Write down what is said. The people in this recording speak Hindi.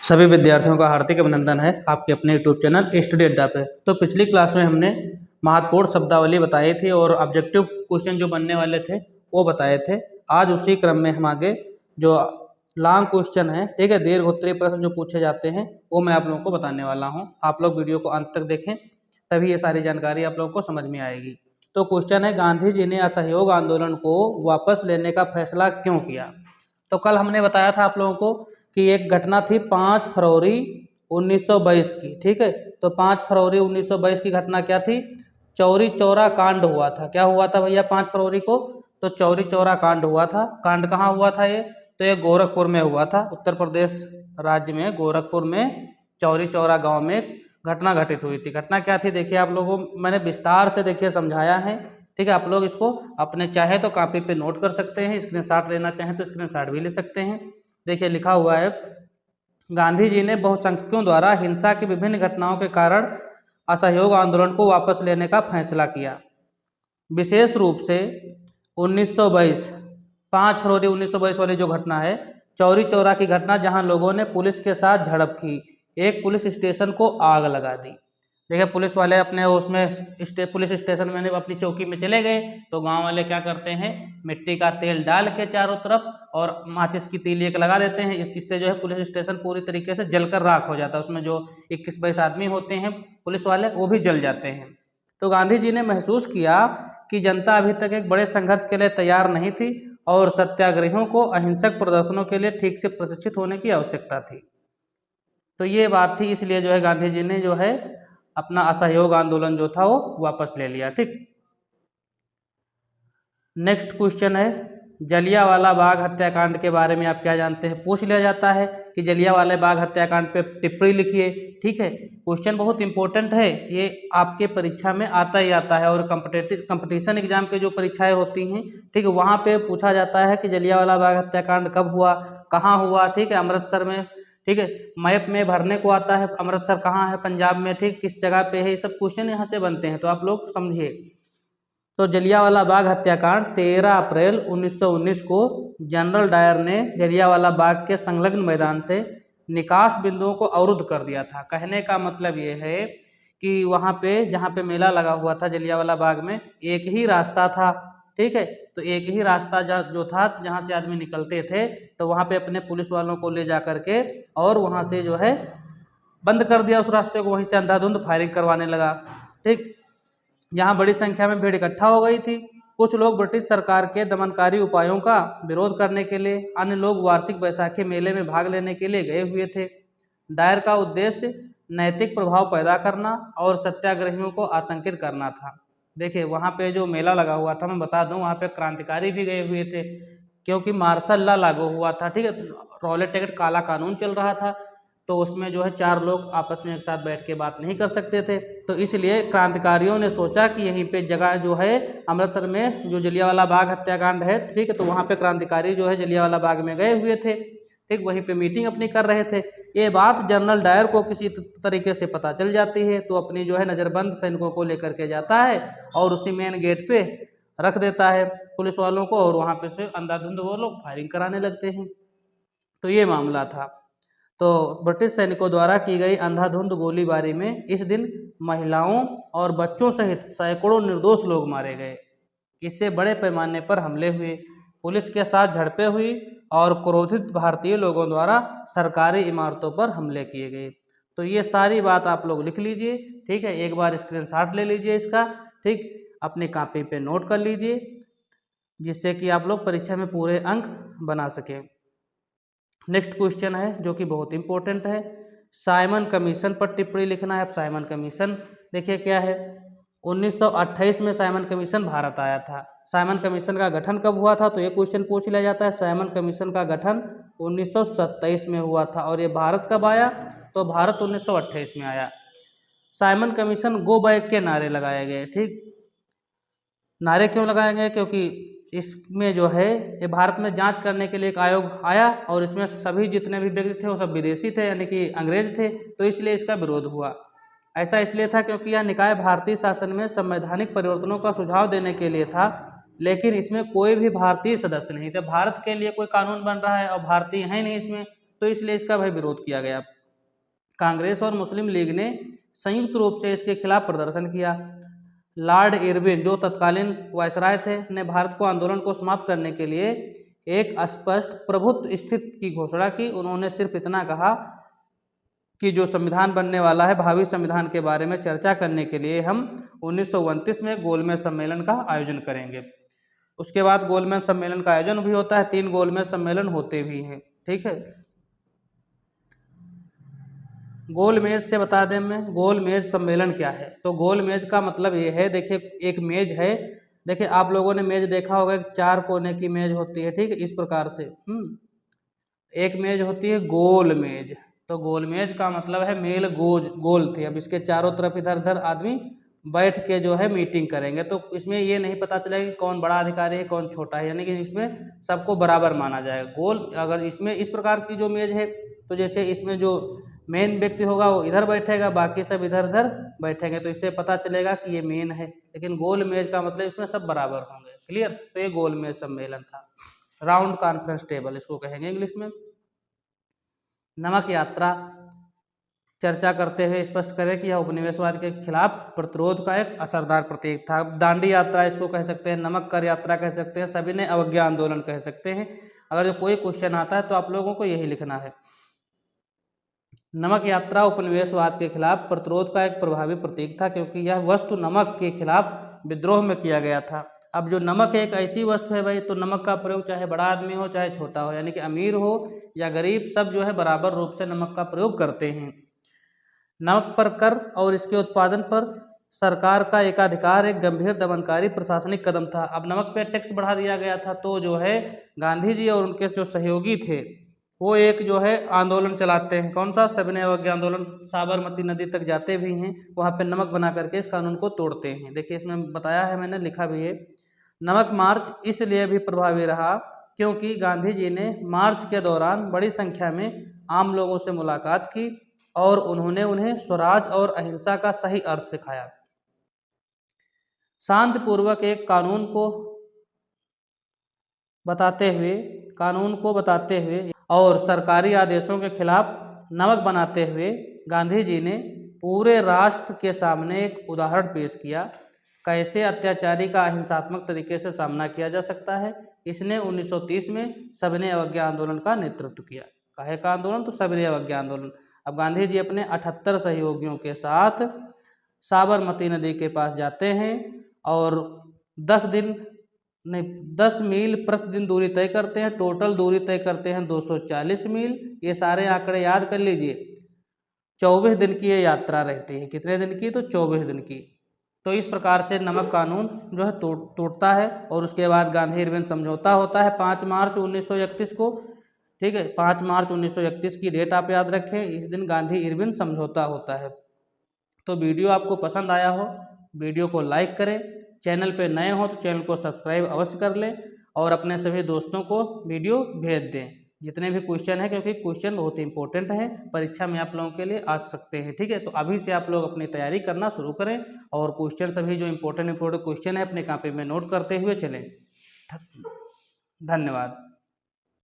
सभी विद्यार्थियों का हार्दिक अभिनंदन है आपके अपने यूट्यूब चैनल स्टडी अड्डा पे। तो पिछली क्लास में हमने महत्वपूर्ण शब्दावली बताई थी और ऑब्जेक्टिव क्वेश्चन जो बनने वाले थे वो बताए थे। आज उसी क्रम में हम आगे जो लॉन्ग क्वेश्चन है, ठीक है, दीर्घ उत्तरीय प्रश्न जो पूछे जाते हैं वो मैं आप लोगों को बताने वाला हूँ। आप लोग वीडियो को अंत तक देखें, तभी ये सारी जानकारी आप लोगों को समझ में आएगी। तो क्वेश्चन है, गांधी जी ने असहयोग आंदोलन को वापस लेने का फैसला क्यों किया? तो कल हमने बताया था आप लोगों को कि एक घटना थी 5 फरवरी 1922 की, ठीक है। तो 5 फरवरी 1922 की घटना क्या थी? चौरी चौरा कांड हुआ था। क्या हुआ था भैया 5 फरवरी को? तो चौरी चौरा कांड हुआ था। कांड कहाँ हुआ था ये? तो ये गोरखपुर में हुआ था, उत्तर प्रदेश राज्य में गोरखपुर में चौरी चौरा गांव में घटना घटित हुई थी। घटना क्या थी देखिए, आप लोगों को मैंने विस्तार से देखिए समझाया है, ठीक है। आप लोग इसको अपने चाहे तो कॉपी पे नोट कर सकते हैं, स्क्रीनशॉट लेना चाहें तो स्क्रीनशॉट भी ले सकते हैं। देखिए लिखा हुआ है, गांधी जी ने बहुसंख्यकों द्वारा हिंसा की विभिन्न घटनाओं के कारण असहयोग आंदोलन को वापस लेने का फैसला किया। विशेष रूप से 1922 5 फरवरी 1922 वाली जो घटना है, चौरी चौरा की घटना, जहां लोगों ने पुलिस के साथ झड़प की, एक पुलिस स्टेशन को आग लगा दी। देखिए पुलिस वाले अपने उसमें पुलिस स्टेशन में अपनी चौकी में चले गए, तो गांव वाले क्या करते हैं, मिट्टी का तेल डाल के चारों तरफ और माचिस की तीली एक लगा देते हैं। इससे जो है पुलिस स्टेशन पूरी तरीके से जलकर राख हो जाता है। उसमें जो 21-22 आदमी होते हैं पुलिस वाले, वो भी जल जाते हैं। तो गांधी जी ने महसूस किया कि जनता अभी तक एक बड़े संघर्ष के लिए तैयार नहीं थी और सत्याग्रहियों को अहिंसक प्रदर्शनों के लिए ठीक से प्रशिक्षित होने की आवश्यकता थी। तो ये बात थी, इसलिए जो है गांधी जी ने जो है अपना असहयोग आंदोलन जो था वो वापस ले लिया, ठीक। नेक्स्ट क्वेश्चन है, जलियांवाला बाग हत्याकांड के बारे में आप क्या जानते हैं? पूछ लिया जाता है कि जलियांवाला बाग हत्याकांड पे टिप्पणी लिखिए, ठीक है। क्वेश्चन बहुत इंपॉर्टेंट है, ये आपके परीक्षा में आता ही आता है और कंपटीशन एग्जाम के जो परीक्षाएं होती हैं, ठीक है, वहाँ पे पूछा जाता है कि जलियांवाला बाग हत्याकांड कब हुआ, कहाँ हुआ, ठीक है। अमृतसर में, ठीक है, मैप में भरने को आता है अमृतसर कहाँ है, पंजाब में, ठीक, किस जगह पे है, ये सब क्वेश्चन यहाँ से बनते हैं, तो आप लोग समझिए। तो जलियांवाला बाग हत्याकांड 13 अप्रैल 1919 को जनरल डायर ने जलियांवाला बाग के संलग्न मैदान से निकास बिंदुओं को अवरुद्ध कर दिया था। कहने का मतलब ये है कि वहाँ पे जहाँ पे मेला लगा हुआ था जलियांवाला बाग में, एक ही रास्ता था, ठीक है। तो एक ही रास्ता जो था जहाँ से आदमी निकलते थे, तो वहाँ पे अपने पुलिस वालों को ले जा करके और वहाँ से जो है बंद कर दिया उस रास्ते को, वहीं से अंधाधुंध फायरिंग करवाने लगा, ठीक। यहाँ बड़ी संख्या में भीड़ इकट्ठा हो गई थी। कुछ लोग ब्रिटिश सरकार के दमनकारी उपायों का विरोध करने के लिए, अन्य लोग वार्षिक बैसाखी मेले में भाग लेने के लिए गए हुए थे। डायर का उद्देश्य नैतिक प्रभाव पैदा करना और सत्याग्रहियों को आतंकित करना था। देखिए वहाँ पे जो मेला लगा हुआ था, मैं बता दूं, वहाँ पे क्रांतिकारी भी गए हुए थे, क्योंकि मार्शल लॉ लागू हुआ था, ठीक है। रॉलेट टिकट काला कानून चल रहा था, तो उसमें जो है 4 लोग आपस में एक साथ बैठ के बात नहीं कर सकते थे। तो इसलिए क्रांतिकारियों ने सोचा कि यहीं पे जगह जो है अमृतसर में जो जलियांवाला बाग हत्याकांड है, ठीक है, तो वहाँ पे क्रांतिकारी जो है जलियांवाला बाग में गए हुए थे, ठीक, वहीं पे मीटिंग अपनी कर रहे थे। ये बात जनरल डायर को किसी तरीके से पता चल जाती है, तो अपनी जो है नज़रबंद सैनिकों को लेकर के जाता है और उसी मेन गेट पे रख देता है पुलिस वालों को, और वहाँ पे से अंधाधुंध वो लोग फायरिंग कराने लगते हैं। तो ये मामला था। तो ब्रिटिश सैनिकों द्वारा की गई अंधाधुंध गोलीबारी में इस दिन महिलाओं और बच्चों सहित सैकड़ों निर्दोष लोग मारे गए। इससे बड़े पैमाने पर हमले हुए, पुलिस के साथ झड़पें हुई और क्रोधित भारतीय लोगों द्वारा सरकारी इमारतों पर हमले किए गए। तो ये सारी बात आप लोग लिख लीजिए, ठीक है, एक बार स्क्रीनशॉट ले लीजिए इसका, ठीक, अपनी कॉपी पे नोट कर लीजिए, जिससे कि आप लोग परीक्षा में पूरे अंक बना सकें। नेक्स्ट क्वेश्चन है जो कि बहुत इंपॉर्टेंट है, साइमन कमीशन पर टिप्पणी लिखना है। अब साइमन कमीशन देखिए क्या है, 1928 में साइमन कमीशन भारत आया था। साइमन कमीशन का गठन कब हुआ था? तो ये क्वेश्चन पूछ लिया जाता है। साइमन कमीशन का गठन 1927 में हुआ था। और ये भारत कब आया? तो भारत 1928 में आया। साइमन कमीशन गो बैक के नारे लगाए गए, ठीक। नारे क्यों लगाए गए? क्योंकि इसमें जो है ये भारत में जांच करने के लिए एक आयोग आया और इसमें सभी जितने भी व्यक्ति थे वो सब विदेशी थे, यानी कि अंग्रेज थे, तो इसलिए इसका विरोध हुआ। ऐसा इसलिए था क्योंकि यह निकाय भारतीय शासन में संवैधानिक परिवर्तनों का सुझाव देने के लिए था, लेकिन इसमें कोई भी भारतीय सदस्य नहीं थे। भारत के लिए कोई कानून बन रहा है और भारतीय है नहीं इसमें, तो इसलिए इसका भाई विरोध किया गया। कांग्रेस और मुस्लिम लीग ने संयुक्त रूप से इसके खिलाफ प्रदर्शन किया। लॉर्ड इरविन जो तत्कालीन वायसराय थे ने भारत को आंदोलन को समाप्त करने के लिए एक स्पष्ट प्रभुत्व स्थिति की घोषणा की। उन्होंने सिर्फ इतना कहा कि जो संविधान बनने वाला है, भावी संविधान के बारे में चर्चा करने के लिए हम 1929 में गोलमेज सम्मेलन का आयोजन करेंगे। उसके बाद गोलमेज सम्मेलन का आयोजन भी होता है, 3 गोलमेज सम्मेलन होते भी हैं। ठीक है, गोलमेज से बता दें मैं, गोलमेज सम्मेलन क्या है। तो गोलमेज का मतलब ये है, देखिए एक मेज है, देखिए आप लोगों ने मेज देखा होगा, 4 कोने की मेज होती है, ठीक है, इस प्रकार से। एक मेज होती है गोल मेज। तो गोल मेज का मतलब है मेल गोल थी। अब इसके चारों तरफ इधर उधर आदमी बैठ के जो है मीटिंग करेंगे, तो इसमें ये नहीं पता चलेगा कि कौन बड़ा अधिकारी है कौन छोटा है, यानी कि इसमें सबको बराबर माना जाएगा। गोल अगर इसमें इस प्रकार की जो मेज है, तो जैसे इसमें जो मेन व्यक्ति होगा वो इधर बैठेगा, बाकी सब इधर उधर बैठेंगे, तो इससे पता चलेगा कि ये मेन है। लेकिन गोल मेज का मतलब इसमें सब बराबर होंगे। क्लियर? तो ये गोल मेज सम्मेलन था, राउंड कॉन्फ्रेंस टेबल इसको कहेंगे इंग्लिश में। नमक यात्रा चर्चा करते हुए स्पष्ट करें कि यह उपनिवेशवाद के खिलाफ प्रतिरोध का एक असरदार प्रतीक था। दांडी यात्रा इसको कह सकते हैं, नमक कर यात्रा कह सकते हैं, सभी ने अवज्ञा आंदोलन कह सकते हैं। अगर जो कोई क्वेश्चन आता है तो आप लोगों को यही लिखना है। नमक यात्रा उपनिवेशवाद के खिलाफ प्रतिरोध का एक प्रभावी प्रतीक था, क्योंकि यह वस्तु नमक के खिलाफ विद्रोह में किया गया था। अब जो नमक एक ऐसी वस्तु है भाई, तो नमक का प्रयोग चाहे बड़ा आदमी हो चाहे छोटा हो, यानी कि अमीर हो या गरीब, सब जो है बराबर रूप से नमक का प्रयोग करते हैं। नमक पर कर और इसके उत्पादन पर सरकार का एकाधिकार एक गंभीर दमनकारी प्रशासनिक कदम था। अब नमक पे टैक्स बढ़ा दिया गया था, तो जो है गांधी जी और उनके जो सहयोगी थे वो एक जो है आंदोलन चलाते हैं। कौन सा? सविनय अवज्ञा आंदोलन। साबरमती नदी तक जाते भी हैं, वहाँ पे नमक बना करके इस कानून को तोड़ते हैं। देखिए इसमें बताया है, मैंने लिखा भी है। नमक मार्च इसलिए भी प्रभावी रहा क्योंकि गांधी जी ने मार्च के दौरान बड़ी संख्या में आम लोगों से मुलाकात की और उन्होंने उन्हें स्वराज और अहिंसा का सही अर्थ सिखाया। शांतिपूर्वक एक कानून को बताते हुए और सरकारी आदेशों के खिलाफ नमक बनाते हुए गांधी जी ने पूरे राष्ट्र के सामने एक उदाहरण पेश किया, कैसे अत्याचारी का अहिंसात्मक तरीके से सामना किया जा सकता है। इसने 1930 में सविनय अवज्ञा आंदोलन का नेतृत्व किया। काहे का आंदोलन? तो सविनय अवज्ञा आंदोलन। अब गांधी जी अपने 78 सहयोगियों के साथ साबरमती नदी के पास जाते हैं और 10 मील प्रतिदिन दूरी तय करते हैं। टोटल दूरी तय करते हैं 240 मील। ये सारे आंकड़े याद कर लीजिए। 24 दिन की ये यात्रा रहती है। कितने दिन की? तो 24 दिन की। तो इस प्रकार से नमक कानून जो है टूटता है और उसके बाद गांधी इरविन समझौता होता है 5 मार्च 1931 को। ठीक है, 5 मार्च 1931 की डेट आप याद रखें, इस दिन गांधी इरविन समझौता होता है। तो वीडियो आपको पसंद आया हो, वीडियो को लाइक करें, चैनल पे नए हो तो चैनल को सब्सक्राइब अवश्य कर लें और अपने सभी दोस्तों को वीडियो भेज दें जितने भी क्वेश्चन है, क्योंकि क्वेश्चन बहुत ही इंपॉर्टेंट है, परीक्षा में आप लोगों के लिए आ सकते हैं। ठीक है, तो अभी से आप लोग अपनी तैयारी करना शुरू करें और क्वेश्चन सभी जो इंपॉर्टेंट क्वेश्चन है अपने कॉपी में नोट करते हुए चलें। धन्यवाद।